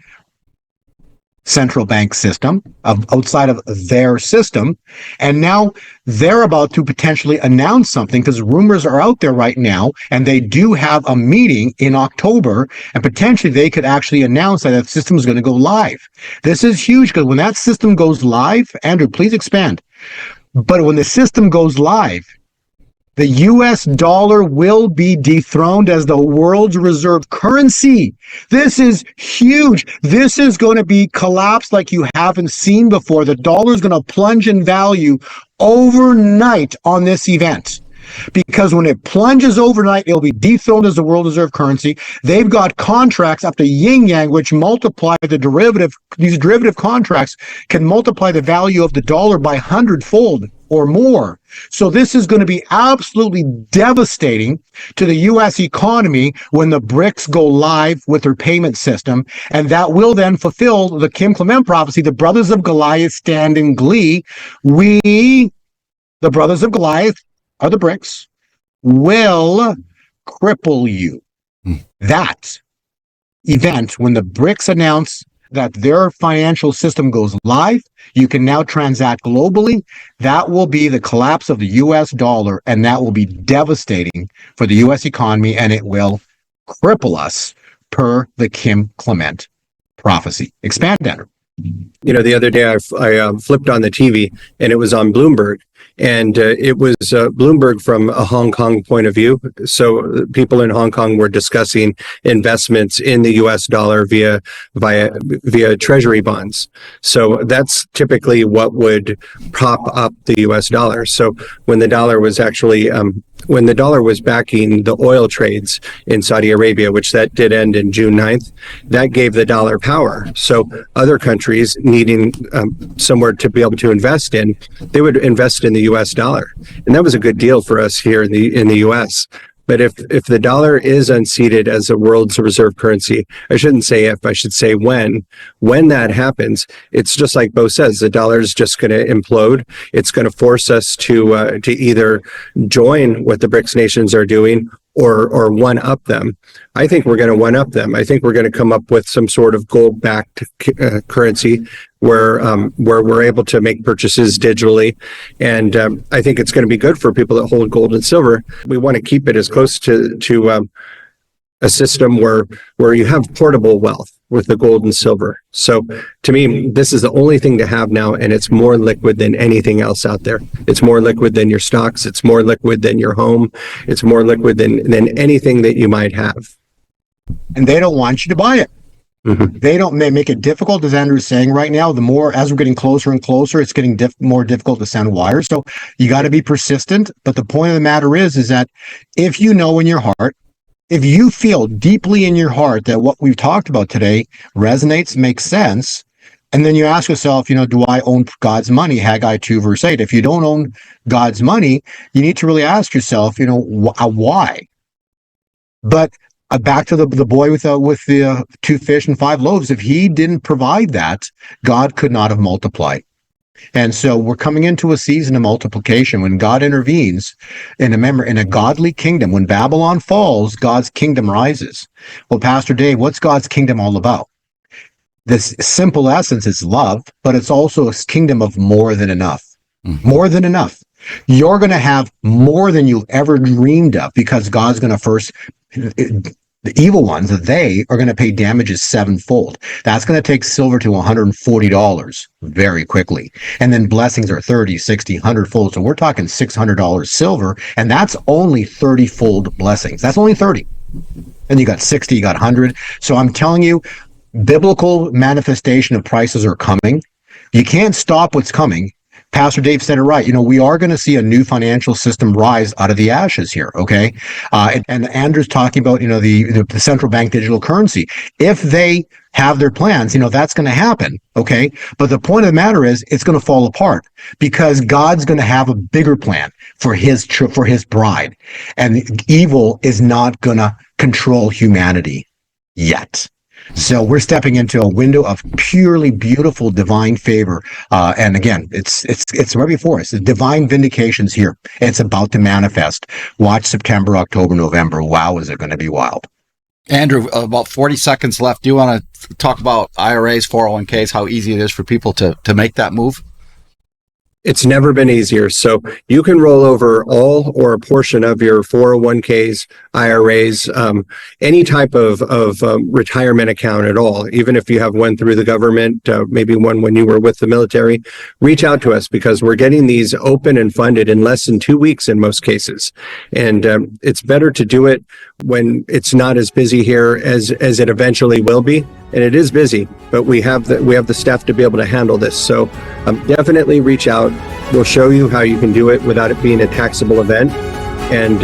central bank system, outside of their system. And now they're about to potentially announce something, because rumors are out there right now, and they do have a meeting in October, and potentially they could actually announce that that system is going to go live. This is huge, because when that system goes live, Andrew, please expand. But when the system goes live, the US dollar will be dethroned as the world's reserve currency. This is huge. This is going to be collapsed like you haven't seen before. The dollar is going to plunge in value overnight on this event. Because when it plunges overnight, it'll be dethroned as the world reserve currency. They've got contracts up to yin yang, which multiply the derivative. These derivative contracts can multiply the value of the dollar by 100-fold or more. So this is going to be absolutely devastating to the U.S. economy when the Brics go live with their payment system. And that will then fulfill the Kim Clement prophecy. The brothers of Goliath stand in glee. We, the brothers of Goliath, are the Brics, will cripple you. That event, when the Brics announce that their financial system goes live, you can now transact globally. That will be the collapse of the US dollar, and that will be devastating for the US economy, and it will cripple us per the Kim Clement prophecy. Expand, Andrew. You know, the other day I flipped on the TV and it was on Bloomberg, and it was Bloomberg from a Hong Kong point of view. So people in Hong Kong were discussing investments in the US dollar via treasury bonds. So that's typically what would prop up the US dollar. So when the dollar was actually when the dollar was backing the oil trades in Saudi Arabia, which that did end in June 9th, that gave the dollar power. So other countries needing somewhere to be able to invest in, they would invest in the US dollar. And that was a good deal for us here in the US. But if the dollar is unseated as the world's reserve currency, I shouldn't say if, I should say when that happens, it's just like Bo says, the dollar is just going to implode. It's going to force us to either join what the Brics nations are doing or one up them. I think we're going to one up them. I think we're going to come up with some sort of gold-backed currency where we're able to make purchases digitally, and I think it's going to be good for people that hold gold and silver. We want to keep it as close to a system where you have portable wealth with the gold and silver. So to me, this is the only thing to have now, and it's more liquid than anything else out there. It's more liquid than your stocks. It's more liquid than your home. It's more liquid than anything that you might have. And they don't want you to buy it. Mm-hmm. They make it difficult, as Andrew's saying right now. The more, as we're getting closer and closer, it's getting more difficult to send wires. So you got to be persistent. But the point of the matter is that if you know in your heart, if you feel deeply in your heart that what we've talked about today resonates, makes sense, and then you ask yourself, do I own God's money? Haggai 2 verse 8. If you don't own God's money, you need to really ask yourself, why? But back to the boy with the 2 fish and 5 loaves. If he didn't provide that, God could not have multiplied. And so we're coming into a season of multiplication when God intervenes in a godly kingdom. When Babylon falls, God's kingdom rises. Well, Pastor Dave, what's God's kingdom all about? This simple essence is love, but it's also a kingdom of more than enough. Mm-hmm. More than enough. You're going to have more than you've ever dreamed of, because God's going to first... The evil ones, they are going to pay damages 7-fold. That's going to take silver to $140 very quickly. And then blessings are 30, 60, 100-fold. So we're talking $600 silver, and that's only 30-fold blessings. That's only 30. And you got 60, you got 100. So I'm telling you, biblical manifestation of prices are coming. You can't stop what's coming. Pastor Dave said it right. We are going to see a new financial system rise out of the ashes here. Okay. And Andrew's talking about, the central bank digital currency. If they have their plans, that's going to happen. Okay. But the point of the matter is it's going to fall apart because God's going to have a bigger plan for his bride, and evil is not going to control humanity yet. So we're stepping into a window of purely beautiful divine favor. And again, it's right before us. The divine vindication's here. It's about to manifest. Watch September, October, November. Wow, is it going to be wild. Andrew, about 40 seconds left. Do you want to talk about IRAs, 401ks, how easy it is for people to make that move? It's never been easier. So you can roll over all or a portion of your 401ks, IRAs, any type of retirement account at all. Even if you have one through the government, maybe one when you were with the military, reach out to us because we're getting these open and funded in less than 2 weeks in most cases. And it's better to do it when it's not as busy here as it eventually will be. And it is busy, but we have the staff to be able to handle this. So definitely reach out. We'll show you how you can do it without it being a taxable event. And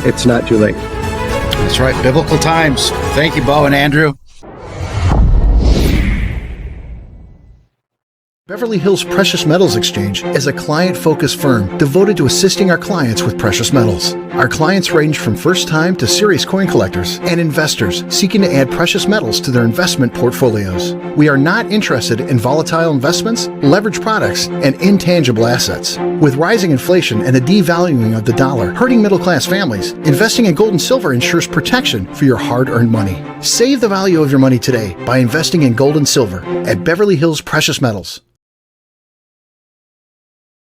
it's not too late. That's right. Biblical times. Thank you, Bo and Andrew. Beverly Hills Precious Metals Exchange is a client-focused firm devoted to assisting our clients with precious metals. Our clients range from first-time to serious coin collectors and investors seeking to add precious metals to their investment portfolios. We are not interested in volatile investments, leveraged products, and intangible assets. With rising inflation and the devaluing of the dollar hurting middle-class families, investing in gold and silver ensures protection for your hard-earned money. Save the value of your money today by investing in gold and silver at Beverly Hills Precious Metals.